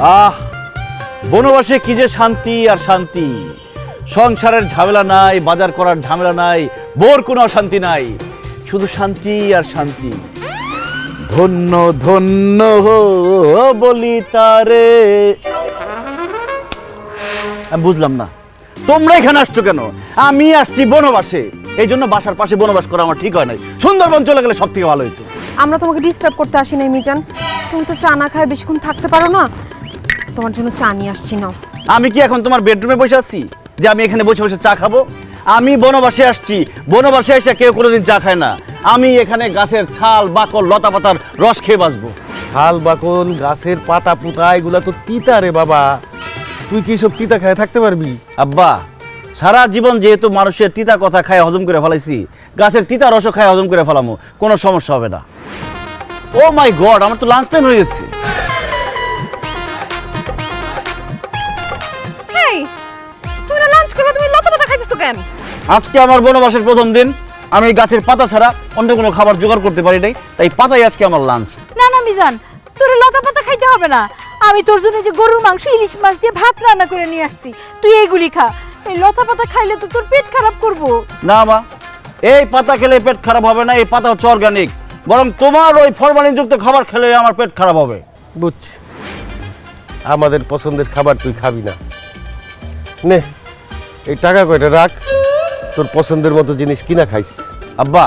আহ, বনবাসে কি যে শান্তি আর শান্তি। সংসারের ঝামেলা নাই, বাজার করার ঝামেলা নাই, বোর কোনো অশান্তি নাই, শুধু শান্তি আর শান্তি। ধন্য ধন্য বলি তারে। আমি বুঝলাম না তোমরা এখানে আসছো কেন? আমি আসছি বনবাসে, এই জন্য বাসার পাশে বনবাস করা আমার ঠিক হয় নাই। সুন্দরবন চলে গেলে সব থেকে ভালো হইতো। আমরা তোমাকে ডিস্টার্ব করতে আসি নাই মিজান, তুমি তো চা না খায় বেশিক্ষণ থাকতে পারো না, তোমার জন্য চা নিয়ে আসছি। নাও। আমি কি এখন তোমার বেডরুমে বসে আছি যে আমি এখানে বসে বসে চা খাবো? আমি বনবাসে আসছি, বনবাসে এসে কেউ কোনোদিন চা খায় না। আমি এখানে গাছের ছাল বাকল লতা পাতার রস খেয়ে বাঁচবো। শাল বাকল গাছের পাতা পুতা এগুলা তো তিতা রে বাবা, তুই কি সব তিতা খায় থাকতে পারবি? আব্বা, সারা জীবন যেহেতু মানুষের তিতা কথা খায় হজম করে ফেলাইছি, গাছের তিতা রসও খায় হজম করে ফেলামো, কোনো সমস্যা হবে না। ও মাই গড, আমার তো লাঞ্চ টাইম হয়ে গেছে। এই তুমি না লাঞ্চ করবে, তুমি লতা পাতা খাইতেছো কেন? আজকে আমার বনবাসের প্রথম দিন, আমি গাছের পাতা ছাড়া অন্য কোনো খাবার জোগাড় করতে পারি নাই, তাই পাতাই আজকে আমার লাঞ্চ। না না মিজান, তোর লতা পাতা খাইতে হবে না। আমি তোর জন্য যে গরুর মাংস ইলিশ মাছ দিয়ে ভাত রান্না করে নিয়ে আসছি, তুই এইগুলি খা। এই লতা পাতা খাইলে তো তোর পেট খারাপ করবো। না মা, এই পাতা খেলে পেট খারাপ হবে না, এই পাতা হচ্ছে অর্গানিক। বরং তোমার ওই ফরমালিনযুক্ত খাবার খেলে আমার পেট খারাপ হবে। বুঝছি, আমাদের পছন্দের খাবার তুই খাবি না। নে, এই টাকা কয়টা রাখ, তোর পছন্দের মতো জিনিস কিনা খাইস। আব্বা,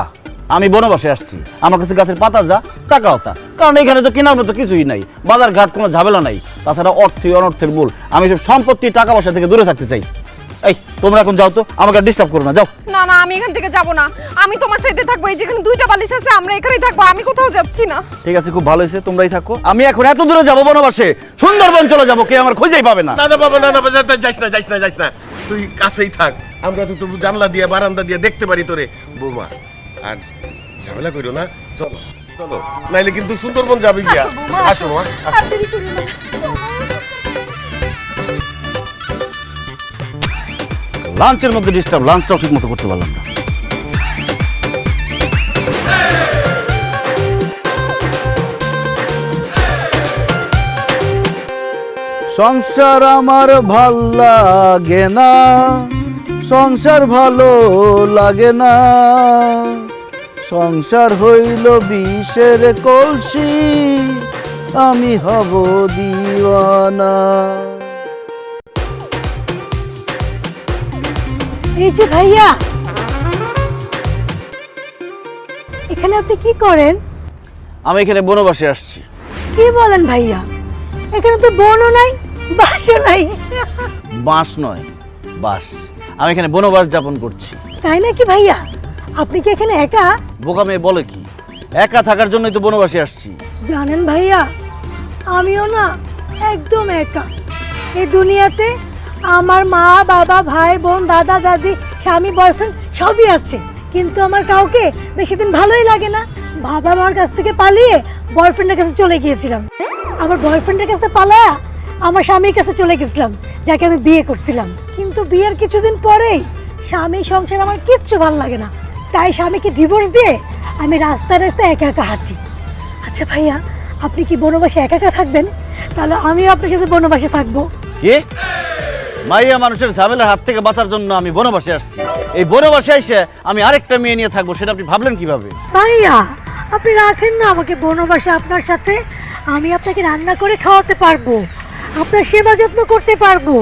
আমি বনবাসে আসছি, আমার কাছে গাছের পাতা যা, টাকাও তা। কারণ এখানে তো কেনার মতো কিছুই নাই, বাজার ঘাট কোনো ঝামেলা নাই। তাছাড়া অর্থই অনর্থের মূল। আমি সব সম্পত্তি টাকা পয়সা থেকে দূরে থাকতে চাই। এই তোমরা এখন যাও তো, আমাকে ডিস্টার্ব করো না, যাও। না না, আমি এখান থেকে যাব না, আমি তোমার সাথে থাকবো। এই যেখানে দুইটা বালিশ আছে আমরা এখানেই থাকবো, আমি কোথাও যাচ্ছি না। ঠিক আছে, খুব ভালো হয়েছে, তোমরাই থাকো। আমি এখন এত দূরে যাবো বনবাসে, সুন্দরবন চলে যাবো, কে আমার খুঁজেই পাবে না। না না বাবা, না না যাইস না, যাইস না, যাইস না, তুই কাছেই থাক। আমরা তো তোর জানলা দিয়ে বারান্দা দিয়ে দেখতে পারি তোরে। বৌমা, আর ঝামেলা করো না, চলো চলো, নাইলে কিন্তু সুন্দরবন যাবি গিয়া। আসো মা, লাঞ্চের মধ্যে ডিস্টার্ব, লাঞ্চটাও ঠিক মতো করতে পারলাম না। সংসার আমার ভাল লাগে না, সংসার ভালো লাগে না, সংসার হইল বিষের কলসি, আমি হব দিওয়ানা। এই যে ভাইয়া, এখানে আপনি কি করেন? আমি এখানে বনবাসে আসছি। কি বলেন ভাইয়া, এখানে তো বনও নাই বাসও নাই। বাঁশ নয়, বাস। আমি এখানে বনবাস যাপন করছি। তাই নাকি ভাইয়া? আপনি কি এখানে একা? বোকা মেয়ে বলে কি, একা থাকার জন্যই তো বনবাসে আসছি। জানেন ভাইয়া, আমিও না একদম একা। এই দুনিয়াতে আমার মা বাবা ভাই বোন দাদা দাদি স্বামী বয়ফ্রেন্ড সবই আছে, কিন্তু আমার কাউকে বেশি দিন ভালোই লাগে না। বাবা মার কাছ থেকে পালিয়ে বয়ফ্রেন্ডের কাছে চলে গিয়েছিলাম, আমার বয়ফ্রেন্ডের কাছে পালায়া আমার স্বামীর কাছে চলে গেছিলাম, যাকে আমি বিয়ে করছিলাম। কিন্তু বিয়ের কিছুদিন পরেই স্বামী সংসার আমার কিচ্ছু ভালো লাগে না, তাই স্বামীকে ডিভোর্স দিয়ে আমি রাস্তায় রাস্তায় একা একা হাঁটি। আচ্ছা ভাইয়া, আপনি কি বনবাসে একা একা থাকবেন? তাহলে আমিও আপনার সাথে বনবাসে থাকবো। কি? মাইয়া মানুষের ঝামেলার হাত থেকে বাঁচার জন্য আমি বনবাসে আসছি। এই বনবাসে এসে আমি আরেকটা মেয়ে নিয়ে থাকবো, সেটা আপনি ভাবলেন কিভাবে? ভাইয়া, আপনি রাখেন না আমাকে বনবাসে আপনার সাথে, আমি আপনাকে রান্না করে খাওয়াতে পারবো, আপনার সেবা যত্ন করতে পারবো,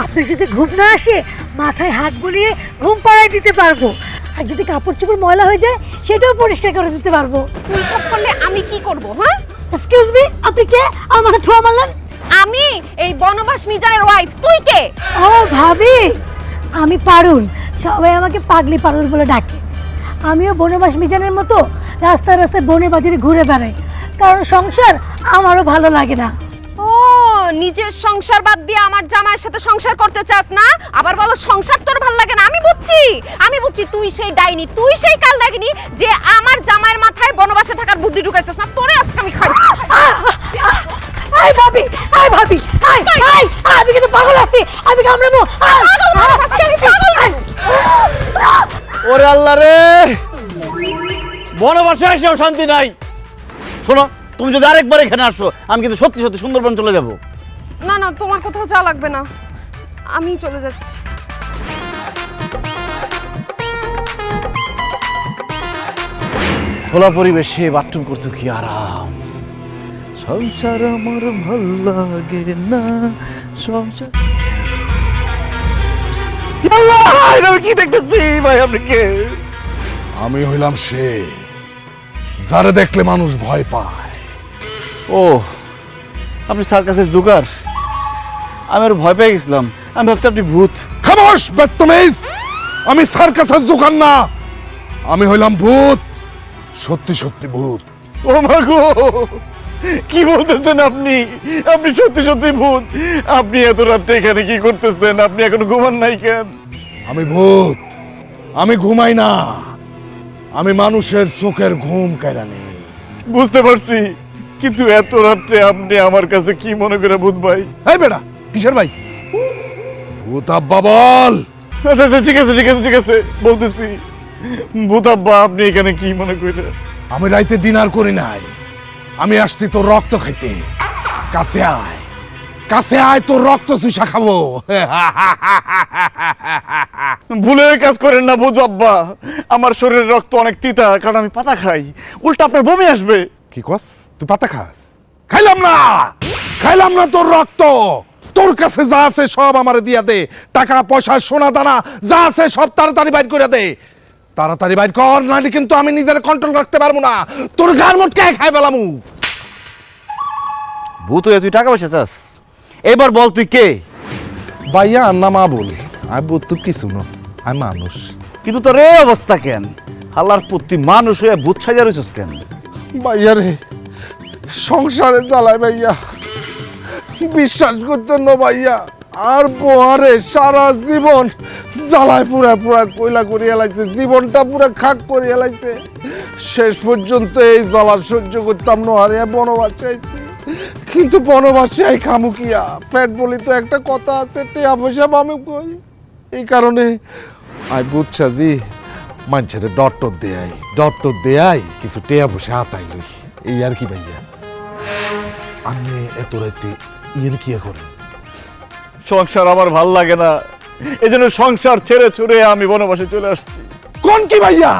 আপনার যদি ঘুম না আসে মাথায় হাত বুলিয়ে ঘুম পাড়ায় দিতে পারবো, আর যদি কাপড় চোপড় ময়লা হয়ে যায় সেটাও পরিষ্কার করে দিতে পারবো। তুই সব করলে আমি কি করব? হ্যাঁ, এক্সকিউজ মি, আপনি কে? আমার মাথা ছোঁয়া মারলেন? আমি এই বনবাস মিজানের ওয়াইফ। তুই কে? ও ভাবি, আমি পারুল, সবাই আমাকে পাগলি পারুল বলে ডাকে। আমিও বনবাস মিজানের মতো রাস্তায় রাস্তায় বনে বাজারে ঘুরে বেড়াই, কারণ সংসার আমারও ভালো লাগে না। ও, নিজের সংসার বাদ দিয়ে আমার জামাইয়ের সাথে সংসার করতে চাস না? আবার বলো সংসার তোর ভালো লাগে না? আমি বুঝছি তুই সেই ডাইনি, তুই সেই কাল ডাইনি যে আমার জামাইয়ের মাথায় বনবাসে থাকার বুদ্ধি ঢুকাইছিস না। তোরে আজকে আমি খাই। আই ভাবি, আই ভাবি, আই আই, আমি কিন্তু পাগল আছি, আমি কামড়াবো। ওরে আল্লাহ রে, বনবাসে এসেও শান্তি নাই। শোনো, তুমি যদি আরেকবার এখানে আসো, আমি কিন্তু সত্যি সত্যি সুন্দরবন চলে যাব। না না, তোমার কোথাও যাওয়া লাগবে না, আমি চলে যাচ্ছি। খোলা পরিবেশে বাথরুম করতে কি আরাম। সংসার আমার ভাল লাগে না, সংসার। আমি কি দেখতেছি ভাই? আপনি কে? আমি হইলাম সে যারে দেখলে মানুষ ভয় পায়। ও, আপনি সার্কাসের জোকার। আমি আর ভয় পেয়ে গেছিলাম, আমি ভাবছি আপনি ভূত। খামোশ বদতমিজ! আমি সার্কাসের দোকান না, আমি হইলাম ভূত, সত্যি সত্যি ভূত। ও মা গো, কি বলতেছেন আপনি? আপনি সত্যি সত্যি ভূত? আপনি এত রাত্রে এখানে কি করতেছেন? আপনি এখন ঘুমান নাই কেন? আমি ভূত, আমি ঘুমাই না, আমি মানুষের চোখের ঘুম কেড়ে নেই। বুঝতে পারছি, কিন্তু এত রাত্রে আপনি আমার কাছে কি মনে করে ভূত ভাই? এই বেটা, কিসের ভাই? ভূত আব্বা বল। আচ্ছা আচ্ছা, ঠিক আছে ঠিক আছে ঠিক আছে, বলতেছি। ভূত আব্বা, আপনি এখানে কি মনে করে? আমি রাইতে ডিনার করি নাই, আমি আসছি তোর রক্ত খাইতে। কাছে আয়, কাছে আয়, তোর রক্ত চুষা খাবো। ভুলের কাজ করেন না ভূত আব্বা, আমার শরীরের রক্ত অনেক তিতা, কারণ আমি পাতা খাই। উল্টা আপনার বমি আসবে। কি কস? তুই পাতা খাস? খাইলাম না, খাইলাম না তোর রক্ত। তোর কাছে যা আছে সব আমারে দিয়া দে, টাকা পয়সা সোনা দানা যা আছে সব তাড়াতাড়ি বাইর করে দে। তাড়াতাড়ি বাইর কর, নাহলে কিন্তু আমি নিজের কন্ট্রোল রাখতে পারবো না। তোর গার মোটকে খাই ফেলামু। ভূত হয়ে তুই টাকা পয়সা চাস? এবার বল তুই কে? ভাইয়া না মা বল, আমি বুঝতো কিছু না, আমি মানুষ। কিন্তু তোর এই অবস্থা কেন? আল্লাহর প্রতি মানুষ হয়ে ভূত সাজা রইছস কেন? ভাইয়া রে, সংসারে জ্বালায় ভাইয়া, বিশ্বাস করতেন না ভাইয়া। আর বহারে সারা জীবন জ্বালায় পুরা পুরা কইলা করে এলাইছে, জীবনটা পুরা খাক করে এলাইছে। শেষ পর্যন্ত এই জ্বালা সহ্য করতাম না, হারে বনবাসে আইছি। কিন্তু বনবাসে আই খামু কিয়া? পেট বলি তো একটা কথা আছে, টেয়া পয়সা পামু কই? এই কারণে আই বুঝছা জি, মানুষের ডটর দেয়াই, ডটর দেয়াই কিছু টেয়া পয়সা হাতাই লই, এই আর কি ভাইয়া। আপনি এত রাইতে ইয়ে কি করেন? সংসার আমার ভাল লাগে না, এজন্য সংসার ছেড়ে ছুড়ে আমি বনবাসে চলে আসছি। কোন কি ভাইয়া?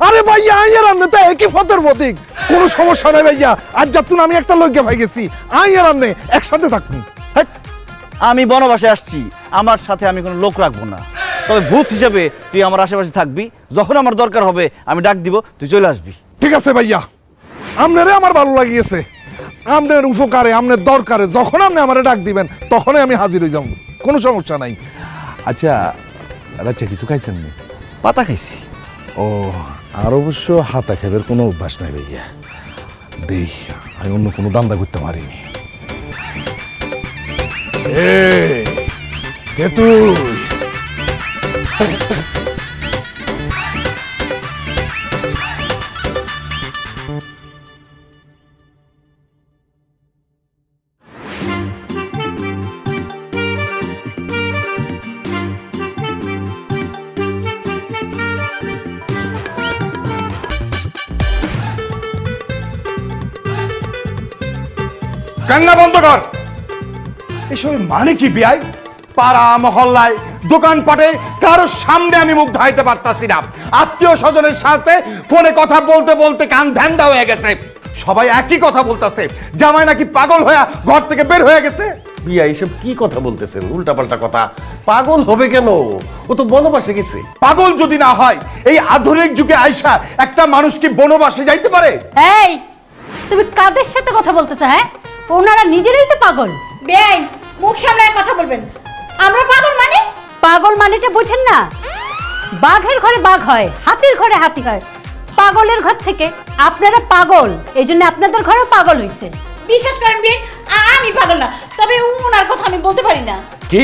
আরে ভাইয়া আইয়ার আমনে তো একই ফতের প্রতীক, কোনো সমস্যা নাই ভাইয়া। আজ যাতুন আমি একটা লজ্ঞা ভাই গেছি, আইয়ার আমনে একসাথে থাকবি। হ্যাট, আমি বনবাসে আসছি, আমার সাথে আমি কোনো লোক রাখবো না। তবে ভূত হিসেবে তুই আমার আশেপাশে থাকবি, যখন আমার দরকার হবে আমি ডাক দিব, তুই চলে আসবি। ঠিক আছে ভাইয়া, আমনেরে আমার ভালো লাগিয়েছে। আমনের উপকারে, আমনের দরকারে যখন আপনি আমারে ডাক দিবেন তখনই আমি হাজির হয়ে যাব, কোনো সমস্যা নাই। আচ্ছা আচ্ছা, কিছু খাইছেন নি? পাতা খাইছি। ও, আর অবশ্য হাতা খেবের কোনো অভ্যাস নাই ভাইয়া। দেখ, আমি অন্য কোনো দান্দা করতে পারিনি। কে তুই? কান্না বন্ধ কর। এসব মানে কি বিয়াই? পাড়া মহল্লায় দোকানপাটে কারোর সামনে আমি মুখ ধাইতে পারতাছি না। আত্মীয় স্বজনের সাথে ফোনে কথা বলতে বলতে কান ধ্যান্দা হয়ে গেছে। সবাই একই কথা বলতেছে, জামাই নাকি পাগল হয়ে ঘর থেকে বের হয়ে গেছে। বিয়া এইসব কি কথা বলতেছেন? উল্টাপাল্টা কথা। পাগল হবে কেন? ও তো বনবাসে গেছে। পাগল যদি না হয়, এই আধুনিক যুগে আইসা একটা মানুষ কি বনবাসে যাইতে পারে? এই, তুমি কাদের সাথে কথা বলতেছো? হ্যাঁ, ওনারা নিজেরাই তো পাগল। বেআইন, মুখ সামলায় কথা বলবেন। আমরা পাগল মানে? পাগল মানেটা বোঝেন না? বাঘের ঘরে বাঘ হয়, হাতির ঘরে হাতি হয়। পাগলের ঘর থেকে আপনারা পাগল, এই জন্য আপনাদের ঘরেও পাগল হইছে। বিশ্বাস করেন বেআইন, আমি পাগল না, তবে ওনার কথা আমি বলতে পারি না। কি?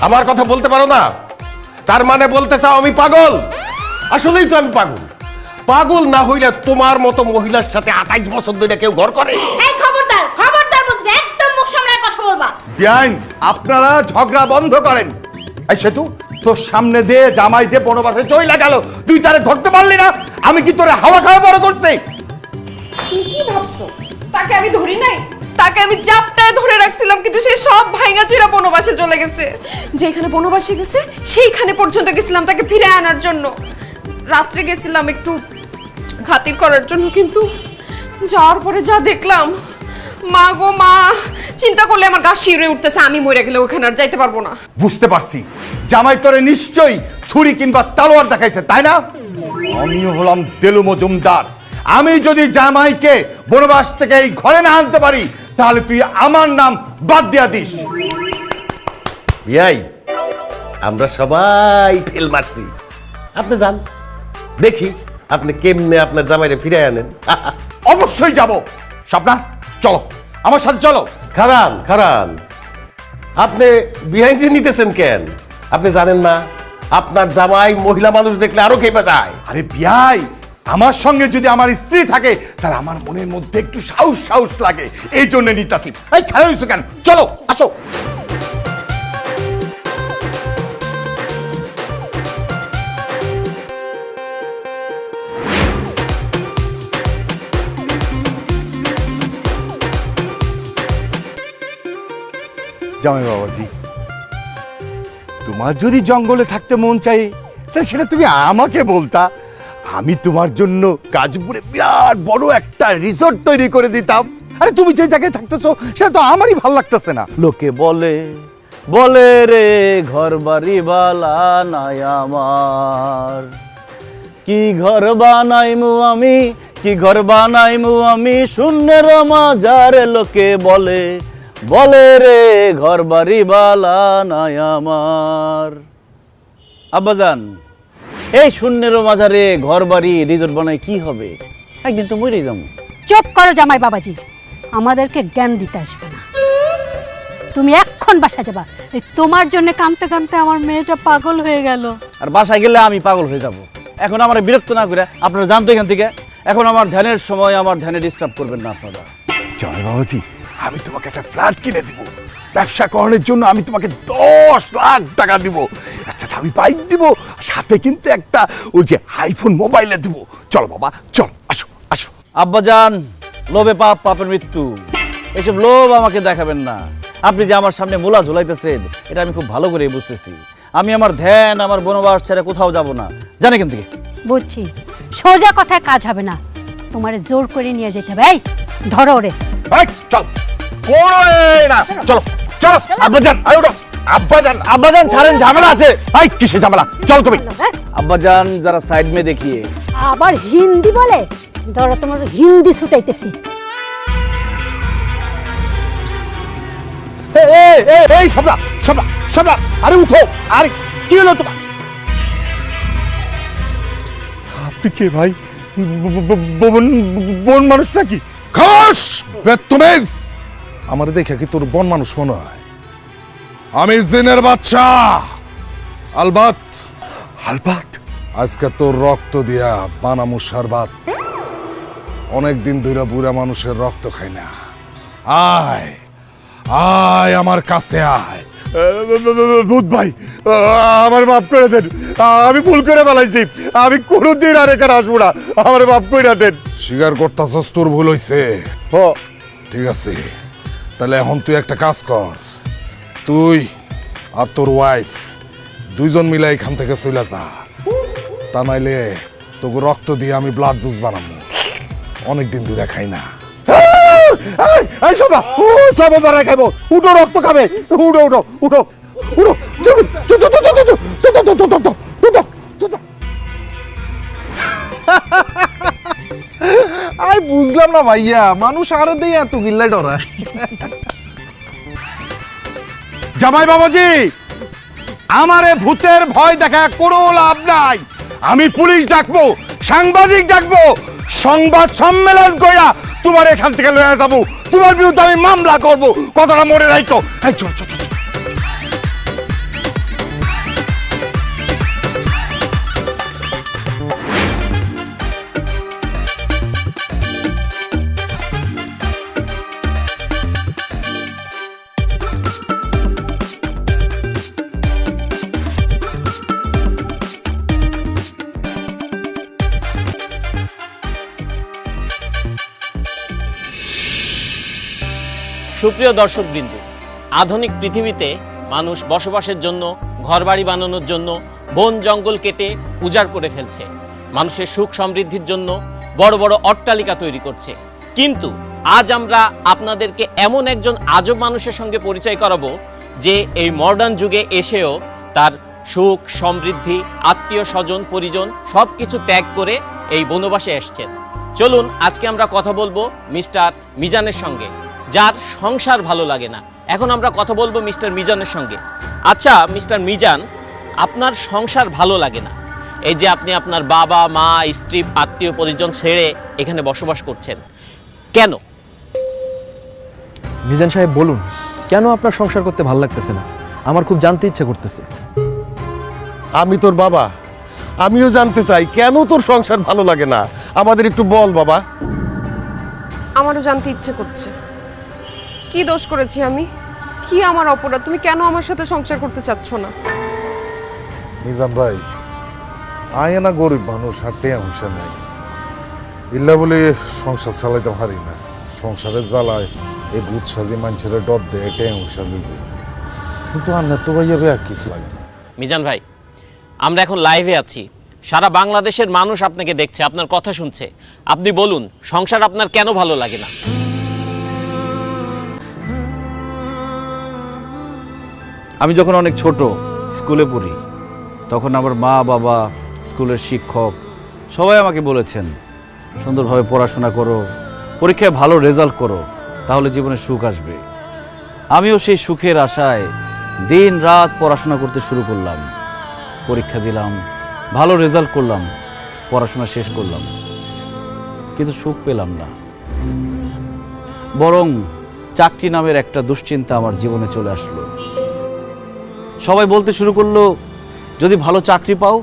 আমার কথা বলতে পারো না? তার মানে বলতে চাও আমি পাগল? আসলেই তো আমি পাগল। পাগল না হইলে তোমার মতো মহিলার সাথে 28 বছর ধরে কেউ ঘর করে? এই খবরদার, খবরদার বলছে, একদম মুখ সামলায় কথা বলবা। বিয়াইন, আপনারা ঝগড়া বন্ধ করেন। এই সেতু, তোর সামনে দিয়ে জামাই যে বনবাসে চইলা গেল, তুই তারে ধরতে পারলি না? আমি কি তোরে হাওয়া খাওয়া বড় করছি? তুমি কি ভাবছো? তাকে আমি ধরি নাই, তাকে আমি জাপটায় ধরে রাখছিলাম, কিন্তু সে সব ভাঙা চুরা বনবাসে চলে গেছে। যেখানে বনবাসে গেছে সেইখানে পর্যন্ত গেছিলাম তাকে ফিরে আনার জন্য। রাত্রে গেছিলাম একটু খাতির করার জন্য, কিন্তু যাওয়ার পরে যা দেখলাম, মা গো মা, চিন্তা করলে আমার গা শিউরে উঠতেছে। আমি মরে গেলে ওখানে আর যাইতে পারবো না। বুঝতে পারছি, জামাই তোরে নিশ্চয়ই ছুরি কিংবা তালোয়ার দেখাইছে, তাই না? আমিও হলাম দেলু মজুমদার। আমি যদি জামাইকে বনবাস থেকে এই ঘরে না আনতে পারি, তাহলে তুই আমার নাম বাদ দিয়া দিস। বিয়াই, আমরা সবাই ফেল মারছি, আপনি যান, দেখি আপনি কেমনে আপনার জামাইরে ফিরে আনেন। অবশ্যই যাব। স্বপ্না, চলো আমার সাথে চলো। খারান খারান, আপনি বিহাইন্ডে নিতেছেন কেন? আপনি জানেন না আপনার জামাই মহিলা মানুষ দেখলে আরো খেপে যায়? আরে বিয়াই, আমার সঙ্গে যদি আমার স্ত্রী থাকে তাহলে আমার মনের মধ্যে একটু সাহস সাহস লাগে, এই জন্য নিতাছি। এই খেলা হয়েছে কেন? চলো, আসো। জামাই বাবাজি, তোমার যদি জঙ্গলে থাকতে মন চাই তাহলে সেটা তুমি আমাকে বলতা, আমি তোমার জন্য গাজপুরে বিরাট বড় একটা রিসোর্ট তৈরি করে দিতাম। আরে তুমি যে জায়গায় থাকতেছো সেটা তো আমারই ভালো লাগতেছে না। লোকে বলে বলে রে ঘর বাড়ি বালা নাই আমার, কি ঘর বানাইমু আমি, কি ঘর বানাইমু আমি শূন্যের মাঝারে। লোকে বলে বলে রে ঘর বাড়ি বালা নাই আমার। আব্বাজান, এই শূন্যের মাঝারে ঘর বাড়ি রিসোর্ট বানাই কি হবে? একদিন তো মরে যাবো। চুপ করো জামাই বাবাজি, আমাদেরকে জ্ঞান দিতে আসবে না। তুমি এখন বাসা যাবা। এই তোমার জন্য কাঁদতে কাঁদতে আমার মেয়েটা পাগল হয়ে গেল। আর বাসায় গেলে আমি পাগল হয়ে যাব। এখন আমার বিরক্ত না করে আপনারা জানতো এখান থেকে। এখন আমার ধ্যানের সময়, আমার ধ্যানে ডিস্টার্ব করবেন না আপনারা। জামাই বাবাজি, আমি তোমাকে একটা ফ্ল্যাট কিনে দিব। ব্যবসা করার জন্য আমি তোমাকে 10 লাখ টাকা দিব, একটা দামি বাইক দিব, সাথে কিন্তু একটা ওই যে আইফোন মোবাইলে দিব। চলো বাবা, চল, আসো আসো। আব্বাজান, লোভে পাপ, পাপের মৃত্যু, এসব লোভ আমাকে দেখাবেন না। আপনি যে আমার সামনে মোলা ঝুলাইতেছেন এটা আমি খুব ভালো করে বুঝতেছি। আমি আমার ধ্যান, আমার বনবাস ছেড়ে কোথাও যাব না। জানে কেন থেকে? বুঝছি, সোজা কথায় কাজ হবে না, তোমারে জোর করে নিয়ে যেতে হবে। এই ধরো রে। এই, চল, কোনো না, চলো চলো। আব্বাজান, আরে ওঠো। আব্বাজান, আব্বাজান ছাড়েন, ঝামেলা আছে। এই কিসে ঝামেলা? চলো তুমি। আব্বাজান, যারা সাইড মে দেখিয়ে। আবার হিন্দি বলে? ধরো তোমার হিন্দি ছুটাইতেছি। এই সবরা সবরা সবরা, আরে উঠো। আরে কি হলো তোমার? আপনি কে ভাই? বন মানুষ নাকি? খাস বেত্তমেজ, আমার দেখে কি তোর বন মানুষ মনে হয়? আমি জিনের বাচ্চা আলবাত। আলবাত? আজকে তোর রক্ত দিয়া বানামু সারবাত। অনেকদিন ধরে বুড়া মানুষের রক্ত খাই না। আয় আয় আমার কাছে আয়। ভূত ভাই, আমার মাফ করে দেন, আমি ভুল করে ফেলাইছি। আমি কোনোদিন আর এখানে আসবো না, আমার মাফ করে দেন। স্বীকার করতাছস তোর ভুল হইছে? ঠিক আছে, তাহলে এখন তুই একটা কাজ কর, তুই আর তোর ওয়াইফ দুইজন মিলে এখান থেকে চলে যা। তা নাইলে তোকে রক্ত দিয়ে আমি ব্লাড জুস বানাবো। অনেকদিন ধরে খাই না। এই সবা, ও সবা বাড়াই খাবো। উঠো, রক্ত খাবে। উঠো উঠো উঠো উঠো। আই বুঝলাম না ভাইয়া, মানুষ আরো দিয়ে এত গিল্লা ডরা। জামাই বাবাজি, আমারে ভূতের ভয় দেখা কোনো লাভ নাই। আমি পুলিশ ডাকবো, সাংবাদিক ডাকবো, সংবাদ সম্মেলন কইরা তোমার এখান থেকে লয়ে যাবো। তোমার বিরুদ্ধে আমি মামলা করবো, কথাটা মনে রাখো। এই চল চল চল। সুপ্রিয় দর্শকবৃন্দ, আধুনিক পৃথিবীতে মানুষ বসবাসের জন্য, ঘরবাড়ি বানানোর জন্য বন জঙ্গল কেটে উজাড় করে ফেলছে। মানুষের সুখ সমৃদ্ধির জন্য বড় বড় অট্টালিকা তৈরি করছে। কিন্তু আজ আমরা আপনাদেরকে এমন একজন আজব মানুষের সঙ্গে পরিচয় করাবো যে এই মডার্ন যুগে এসেও তার সুখ সমৃদ্ধি, আত্মীয় স্বজন পরিজন সব কিছু ত্যাগ করে এই বনবাসে এসছেন। চলুন আজকে আমরা কথা বলবো মিস্টার মিজানের সঙ্গে, যার সংসার ভালো লাগে না। এখন আমরা কথা বলবো মিস্টার মিজানের সঙ্গে। আচ্ছা মিস্টার মিজান, আপনার সংসার ভালো লাগে না, এই যে আপনি আপনার বাবা মা স্ত্রী আত্মীয় পরিজন ছেড়ে এখানে বসবাস করছেন, কেন? মিজান সাহেব বলুন, কেন আপনার সংসার করতে ভালো লাগতেছে না? আমার খুব জানতে ইচ্ছা করতেছে। আমি তোর বাবা, আমিও জানতে চাই কেন তোর সংসার ভালো লাগে না। আমাদের একটু বল বাবা। আমারও জানতে ইচ্ছে করছে, কি দোষ করেছি আমি? কি আমার অপরাধ? তুমি কেন আমার সাথে সংসার করতে চাচ্ছ না? নিজাম ভাই, আয় না গরিব মানুষ, হাঁটতে অংশ নাই, ইল্লা বলে সংসার চালাইতে পারি না। সংসারের জ্বালায় এই বুধ সাজি মানুষের ডর দেয়, এটাই অংশ লুজি। কিন্তু আন্না তো ভাই যাবে আর কিছু লাগে না। মিজান ভাই, আমরা এখন লাইভে আছি, সারা বাংলাদেশের মানুষ আপনাকে দেখছে, আপনার কথা শুনছে। আপনি বলুন, সংসার আপনার কেন ভালো লাগে না? আমি যখন অনেক ছোট স্কুলে পড়ি, তখন আমার মা বাবা, স্কুলের শিক্ষক সবাই আমাকে বলেছেন, সুন্দরভাবে পড়াশোনা করো, পরীক্ষায় ভালো রেজাল্ট করো, তাহলে জীবনে সুখ আসবে। আমিও সেই সুখের আশায় দিন রাত পড়াশোনা করতে শুরু করলাম। পরীক্ষা দিলাম, ভালো রেজাল্ট করলাম, পড়াশোনা শেষ করলাম, কিন্তু সুখ পেলাম না। বরং চাকরি নামের একটা দুশ্চিন্তা আমার জীবনে চলে আসলো। সবাই বলতে শুরু করলো, যদি ভালো চাকরি পাও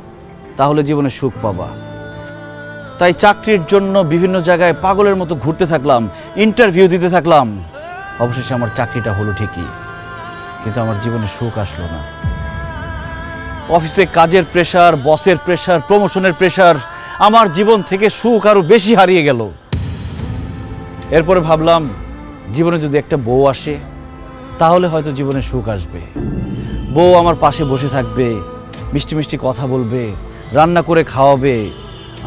তাহলে জীবনে সুখ পাবা। তাই চাকরির জন্য বিভিন্ন জায়গায় পাগলের মতো ঘুরতে থাকলাম, ইন্টারভিউ দিতে থাকলাম। অবশেষে আমার চাকরিটা হলো ঠিকই, কিন্তু আমার জীবনে সুখ আসলো না। অফিসে কাজের প্রেশার, বসের প্রেশার, প্রমোশনের প্রেশার, আমার জীবন থেকে সুখ আরো বেশি হারিয়ে গেল। এরপরে ভাবলাম, জীবনে যদি একটা বউ আসে তাহলে হয়তো জীবনে সুখ আসবে। বউ আমার পাশে বসে থাকবে, মিষ্টি মিষ্টি কথা বলবে, রান্না করে খাওয়াবে,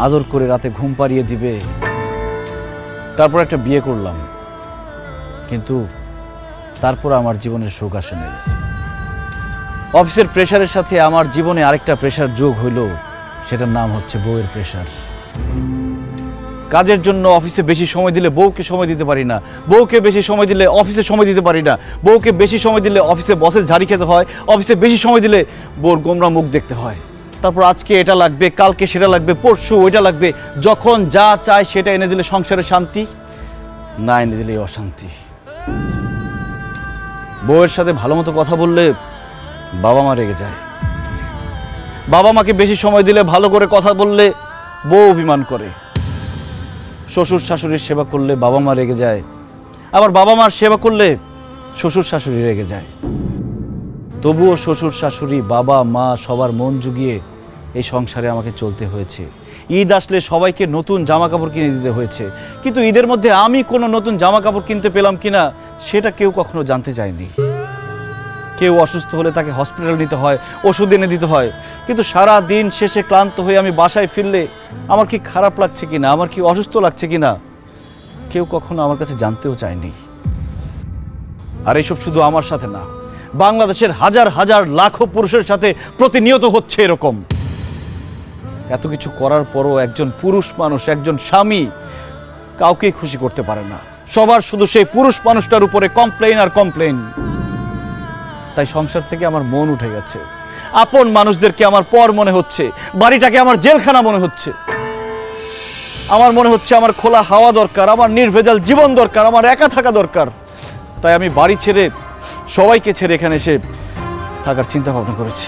আদর করে রাতে ঘুম পাড়িয়ে দিবে। তারপর একটা বিয়ে করলাম, কিন্তু তারপর আমার জীবনের সুখ আসে নাই। অফিসের প্রেশারের সাথে আমার জীবনে আরেকটা প্রেশার যোগ হইল, সেটার নাম হচ্ছে বউয়ের প্রেশার। কাজের জন্য অফিসে বেশি সময় দিলে বউকে সময় দিতে পারি না, বউকে বেশি সময় দিলে অফিসে সময় দিতে পারি না, বউকে বেশি সময় দিলে অফিসে বসের ঝাড়ি খেতে হয়, অফিসে বেশি সময় দিলে বউর গোমরা মুখ দেখতে হয়। তারপর আজকে এটা লাগবে, কালকে সেটা লাগবে, পরশু ওইটা লাগবে। যখন যা চায় সেটা এনে দিলে সংসারে শান্তি, না এনে দিলে অশান্তি। বউয়ের সাথে ভালো মতো কথা বললে বাবা মা রেগে যায়, বাবা মাকে বেশি সময় দিলে, ভালো করে কথা বললে বউ অভিমান করে। শ্বশুর শাশুড়ির সেবা করলে বাবা মা রেগে যায়, আবার বাবা মার সেবা করলে শ্বশুর শাশুড়ি রেগে যায়। তবুও শ্বশুর শাশুড়ি, বাবা মা সবার মন জুগিয়ে এই সংসারে আমাকে চলতে হয়েছে। ঈদ আসলে সবাইকে নতুন জামা কাপড় কিনে দিতে হয়েছে, কিন্তু ঈদের মধ্যে আমি কোনো নতুন জামা কাপড় কিনতে পেলাম কিনা সেটা কেউ কখনো জানতে চায়নি। কেউ অসুস্থ হলে তাকে হসপিটাল নিতে হয়, ওষুধ এনে দিতে হয়, কিন্তু সারা দিন শেষে ক্লান্ত হয়ে আমি বাসায় ফিরলে আমার কি খারাপ লাগছে কিনা, আমার কি অসুস্থ লাগছে কিনা কেউ কখনো আমার কাছে জানতেও চায়নি। আর এইসব শুধু আমার সাথে না, বাংলাদেশের হাজার হাজার লাখো পুরুষের সাথে প্রতিনিয়ত হচ্ছে এরকম। এত কিছু করার পরও একজন পুরুষ মানুষ, একজন স্বামী কাউকেই খুশি করতে পারে না। সবার শুধু সেই পুরুষ মানুষটার উপরে কমপ্লেইন আর কমপ্লেইন। তাই সংসার থেকে আমার মন উঠে গেছে। আপন মানুষদেরকে আমার পর মনে হচ্ছে, বাড়িটাকে আমার জেলখানা মনে হচ্ছে। আমার মনে হচ্ছে আমার খোলা হাওয়া দরকার, আমার নির্ভেজাল জীবন দরকার, আমার একা থাকা দরকার। তাই আমি বাড়ি ছেড়ে, সবাইকে ছেড়ে এখানে এসে থাকার চিন্তা ভাবনা করেছি।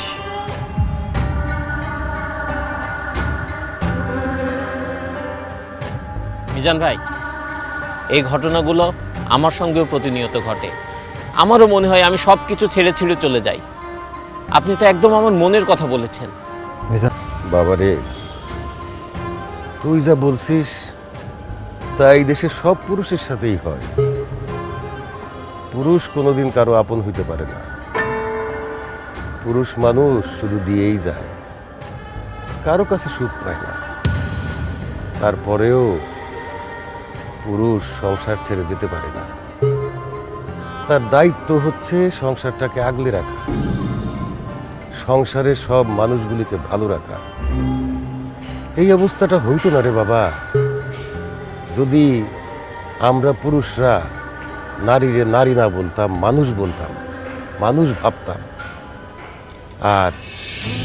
মিজান ভাই, এই ঘটনাগুলো আমার সঙ্গেও প্রতিনিয়ত ঘটে। আমারও মনে হয় আমি সব কিছু ছেড়ে ছেড়ে চলে যাই। আপনি তো একদম আমার মনের কথা বলেছেন। বাবারে, তুই যা বলছিস তাই দেশের সব পুরুষের সাথেই হয়। পুরুষ কোনোদিন কারো আপন হইতে পারে না। পুরুষ মানুষ শুধু দিয়েই যায়, কারো কাছে সুখ পায় না। তারপরেও পুরুষ সংসার ছেড়ে যেতে পারে না। তার দায়িত্ব হচ্ছে সংসারটাকে আগলে রাখা, সংসারের সব মানুষগুলিকে ভালো রাখা। এই অবস্থাটা হইতো না রে বাবা যদি আমরা পুরুষরা নারীরে নারী না বলতাম, মানুষ বলতাম, মানুষ ভাবতাম। আর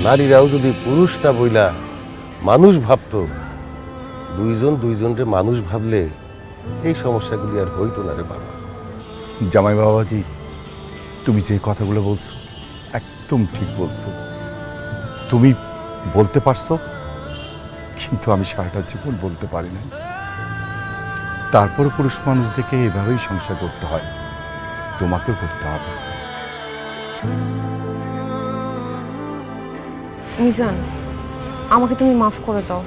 নারীরাও যদি পুরুষ না বইলা মানুষ ভাবতো, দুইজন দুইজনরে মানুষ ভাবলে এই সমস্যাগুলি আর হইতো না রে বাবা। জামাই বাবাজি, তুমি যে কথাগুলো বলছো একদম ঠিক বলছো। তুমি বলতে পারছো, কিন্তু আমি সারাটা জীবন বলতে পারি না। তারপরে পুরুষ মানুষদেরকে এভাবেই সংসার করতে হয়, তোমাকেও করতে হবে। মিজান, আমাকে তুমি মাফ করে দাও।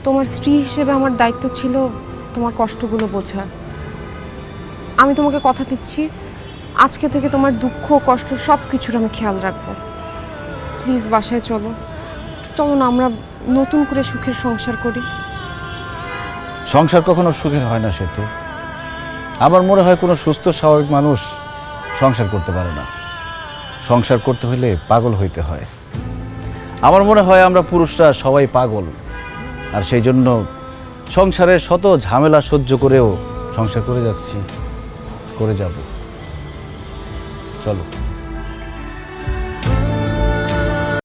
তোমার স্ত্রী হিসেবে আমার দায়িত্ব ছিল তোমার কষ্টগুলো বোঝা। আমি তোমাকে কথা দিচ্ছি, আজকে থেকে তোমার দুঃখ কষ্ট সব কিছুর আমি খেয়াল রাখবো। প্লিজ বাসায় চলো, চলো না আমরা নতুন করে সুখের সংসার করি। সংসার কখনো সুখের হয় না সেতু। আমার মনে হয় কোনো সুস্থ স্বাভাবিক মানুষ সংসার করতে পারে না। সংসার করতে হলে পাগল হইতে হয়। আমার মনে হয় আমরা পুরুষরা সবাই পাগল, আর সেই জন্য সংসারের শত ঝামেলা সহ্য করেও সংসার করে যাচ্ছি, করে যাব। চলো।